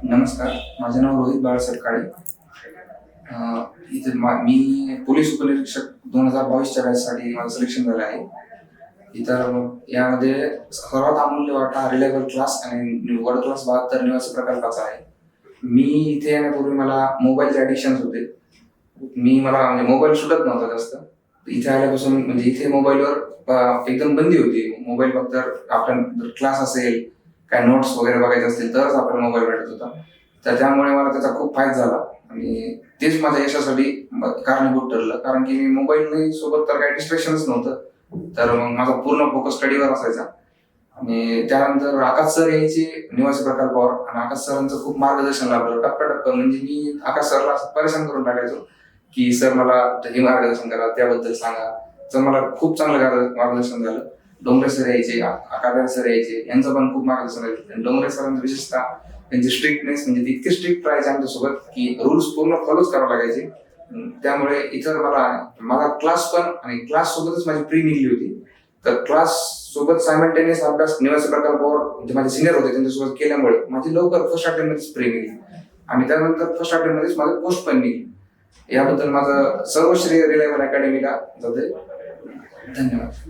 नमस्कार, माझे नाव रोहित बाळासाहेब काळे. मी पोलीस उपनिरीक्षक 2022च्या बॅचसाठी माझं सिलेक्शन झालं आहे. इथं यामध्ये सर्वात अमूल्य वाटा रिलेबल क्लास आणि वर्ल्ड क्लास 72 निवासी प्रकल्पाचा आहे. मी इथे येण्यापूर्वी मला मोबाईलचे ॲडिक्शन्स होते. मला म्हणजे मोबाईल सुटत नव्हता जास्त. इथे आल्यापासून म्हणजे इथे मोबाईलवर एकदम बंदी होती. मोबाईल फक्त आपण जर क्लास असेल, काय नोट्स वगैरे बघायचे असतील तरच आपल्याला मोबाईल भेटत होता. तर त्यामुळे मला त्याचा खूप फायदा झाला आणि तेच माझ्या यशासाठी कारणीभूत ठरलं. कारण की मी मोबाईल सोबत तर काही डिस्ट्रॅक्शनच नव्हतं. तर मग माझा पूर्ण फोकस स्टडीवर असायचा. आणि त्यानंतर आकाश सर यायचे निवासी प्रकल्पावर आणि आकाश सरांचं खूप मार्गदर्शन लाभलं टप्प्याटप्प्यानं. म्हणजे मी आकाश सरला परेशान करून टाकायचो की सर मला हे मार्गदर्शन करा, त्याबद्दल सांगा. तर मला खूप चांगलं मार्गदर्शन झालं. डोंगरे सर यायचे, आकाश सर यायचे, यांचं पण खूप मार्गदर्शन झालं. डोंगरे सरांचं विशेषतः त्यांची स्ट्रिक्टनेस म्हणजे ते इतके स्ट्रिक्ट राहायचे आमच्यासोबत की रूल्स पूर्ण फॉलोच करावे लागायचे. त्यामुळे इतर माझा क्लास पण आणि क्लास सोबतच माझी प्री निघली होती. तर क्लास सोबत सायमल्टेनियस अभ्यास निवासी प्रकल्पावर जे माझे सिनियर होते त्यांच्यासोबत केल्यामुळे माझी लवकर फर्स्ट अटेम्प्टमध्येच प्री निघली आणि त्यानंतर फर्स्ट अटेम्प्टमध्येच माझं पोस्ट पण निघली. याबद्दल माझं सर्व श्रेय रिलायबल अकॅडमीला जाते. धन्यवाद.